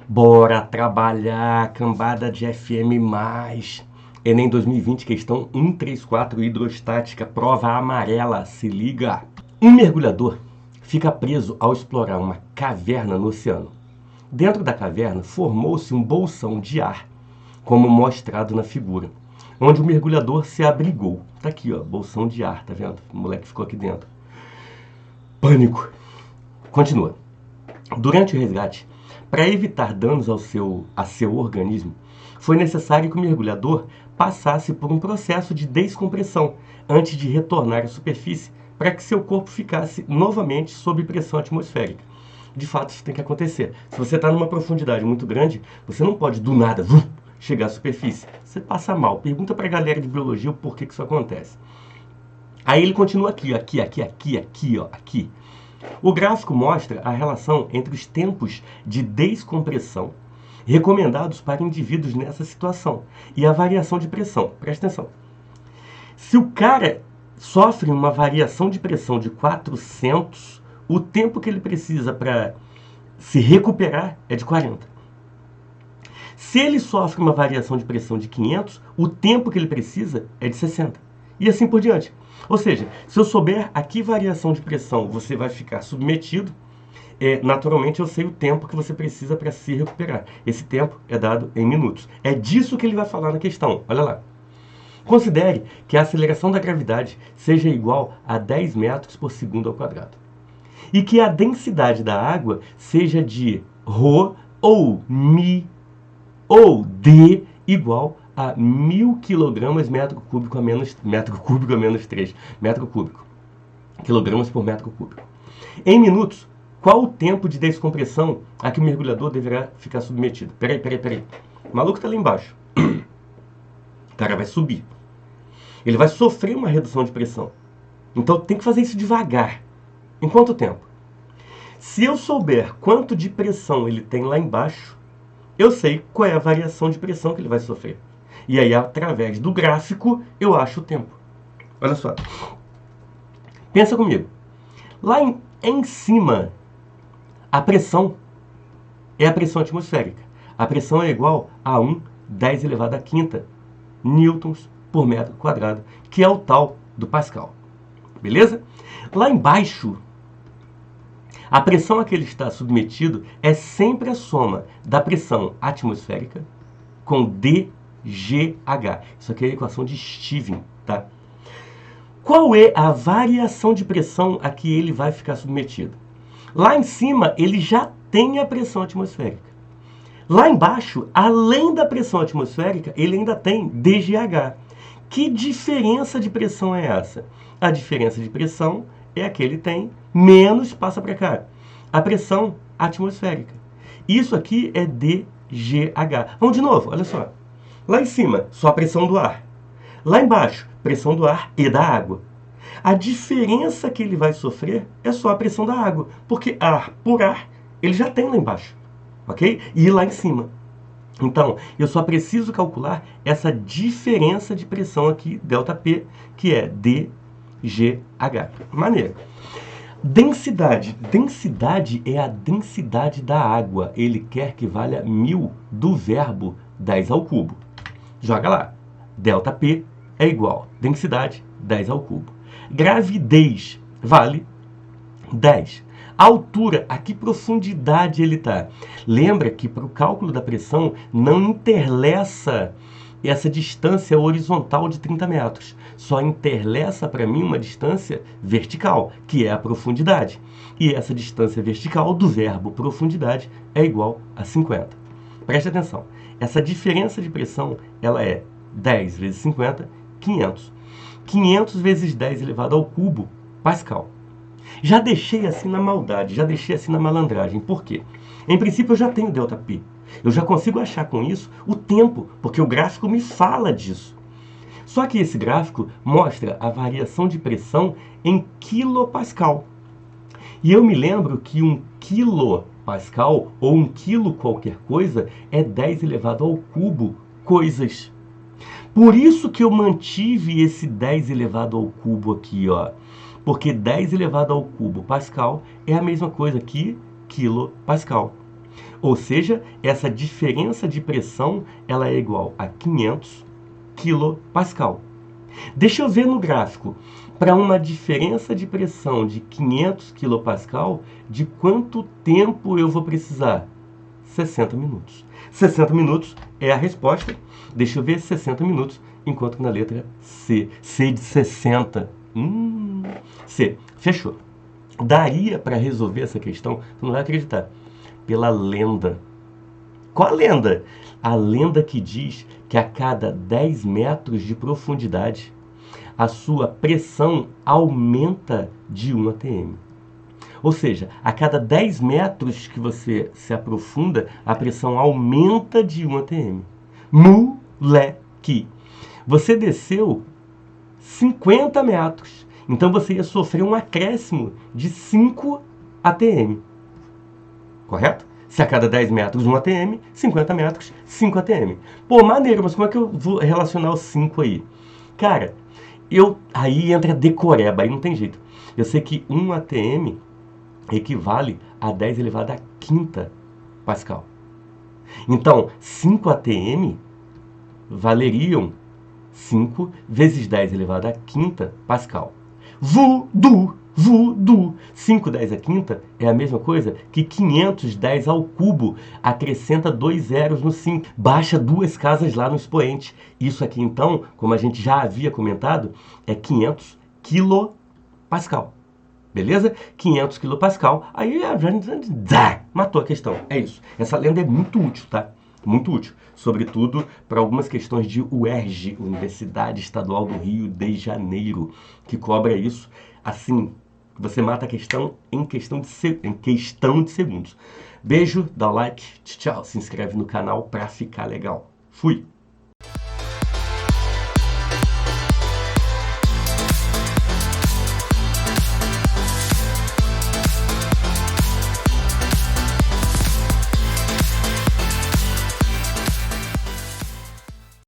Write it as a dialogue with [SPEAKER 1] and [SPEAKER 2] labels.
[SPEAKER 1] Bora trabalhar, cambada de FM+. Enem 2020, questão 134, hidrostática, prova amarela, se liga. Um mergulhador fica preso ao explorar uma caverna no oceano. Dentro da caverna formou-se um bolsão de ar, como mostrado na figura, onde o mergulhador se abrigou. Tá aqui, ó, bolsão de ar, tá vendo? O moleque ficou aqui dentro. Pânico. Continua. Durante o resgate, para evitar danos a seu organismo, foi necessário que o mergulhador passasse por um processo de descompressão antes de retornar à superfície para que seu corpo ficasse novamente sob pressão atmosférica. De fato, isso tem que acontecer. Se você está numa profundidade muito grande, você não pode do nada chegar à superfície. Você passa mal. Pergunta para a galera de biologia o porquê que isso acontece. Aí ele continua aqui. O gráfico mostra a relação entre os tempos de descompressão recomendados para indivíduos nessa situação e a variação de pressão. Presta atenção. Se o cara sofre uma variação de pressão de 400, o tempo que ele precisa para se recuperar é de 40. Se ele sofre uma variação de pressão de 500, o tempo que ele precisa é de 60. E assim por diante. Ou seja, se eu souber a que variação de pressão você vai ficar submetido, naturalmente eu sei o tempo que você precisa para se recuperar. Esse tempo é dado em minutos. É disso que ele vai falar na questão. Olha lá. Considere que a aceleração da gravidade seja igual a 10 metros por segundo ao quadrado. E que a densidade da água seja de ρ ou μ ou d igual a 1000 kg metro cúbico a menos 3 metro cúbico. Quilogramas por metro cúbico. Em minutos, qual o tempo de descompressão a que o mergulhador deverá ficar submetido? Peraí. O maluco está lá embaixo. O cara vai subir. Ele vai sofrer uma redução de pressão. Então tem que fazer isso devagar. Em quanto tempo? Se eu souber quanto de pressão ele tem lá embaixo, eu sei qual é a variação de pressão que ele vai sofrer. E aí, através do gráfico, eu acho o tempo. Olha só. Pensa comigo. Lá em cima, a pressão é a pressão atmosférica. A pressão é igual a 10 elevado à quinta newtons por metro quadrado, que é o tal do Pascal. Beleza? Lá embaixo, a pressão a que ele está submetido é sempre a soma da pressão atmosférica com dGH. Isso aqui é a equação de Steven, tá? Qual é a variação de pressão a que ele vai ficar submetido? Lá em cima, ele já tem a pressão atmosférica. Lá embaixo, além da pressão atmosférica, ele ainda tem dGH. Que diferença de pressão é essa? A diferença de pressão é a que ele tem, menos passa para cá. A pressão atmosférica. Isso aqui é dGH. Vamos de novo, olha só. Lá em cima, só a pressão do ar. Lá embaixo, pressão do ar e da água. A diferença que ele vai sofrer é só a pressão da água, porque ar por ar, ele já tem lá embaixo, ok? E lá em cima. Então, eu só preciso calcular essa diferença de pressão aqui, ΔP, que é dGH. Maneiro. Densidade. Densidade é a densidade da água. Ele quer que valha 1000 do verbo 10 ao cubo. Joga lá. ΔP é igual. Densidade, 10 ao cubo. Gravidez vale 10. Altura, a que profundidade ele está? Lembra que para o cálculo da pressão não interleça essa distância horizontal de 30 metros. Só interleça para mim uma distância vertical, que é a profundidade. E essa distância vertical do verbo profundidade é igual a 50. Preste atenção. Essa diferença de pressão, ela é 10 vezes 50, 500. 500 vezes 10 elevado ao cubo, Pascal. Já deixei assim na maldade, já deixei assim na malandragem. Por quê? Em princípio, eu já tenho ΔP. Eu já consigo achar com isso o tempo, porque o gráfico me fala disso. Só que esse gráfico mostra a variação de pressão em quilopascal. E eu me lembro que 1 quilopascal, ou 1 quilo qualquer coisa, é 10 elevado ao cubo coisas. Por isso que eu mantive esse 10 elevado ao cubo aqui, ó. Porque 10 elevado ao cubo Pascal é a mesma coisa que quilopascal. Ou seja, essa diferença de pressão ela é igual a 500 kPa. Deixa eu ver no gráfico. Para uma diferença de pressão de 500 kPa, de quanto tempo eu vou precisar? 60 minutos. 60 minutos é a resposta. Deixa eu ver 60 minutos, enquanto na letra C. C de 60. C. Fechou. Daria para resolver essa questão, tu não vai acreditar, pela lenda. Qual a lenda? A lenda que diz que a cada 10 metros de profundidade, a sua pressão aumenta de 1 atm. Ou seja, a cada 10 metros que você se aprofunda, a pressão aumenta de 1 atm. Moleque! Você desceu 50 metros, então você ia sofrer um acréscimo de 5 atm. Correto? Se a cada 10 metros 1 atm, 50 metros 5 atm. Pô, maneiro, mas como é que eu vou relacionar os 5 aí? Cara, aí entra decoreba, aí não tem jeito. Eu sei que 1 atm equivale a 10 elevado à quinta Pascal. Então, 5 atm valeriam 5 vezes 10 elevado à quinta Pascal. Voodoo! 5 10 à quinta é a mesma coisa que 510 ao cubo. Acrescenta 2 zeros no 5. Baixa 2 casas lá no expoente. Isso aqui, então, como a gente já havia comentado, é 500 kPa. Beleza? 500 kPa. Aí matou a questão. É isso. Essa lenda é muito útil, tá? Muito útil. Sobretudo para algumas questões de UERJ, Universidade Estadual do Rio de Janeiro, que cobra isso assim. Você mata a questão em questão de segundos. Beijo, dá o like, tchau, se inscreve no canal pra ficar legal. Fui!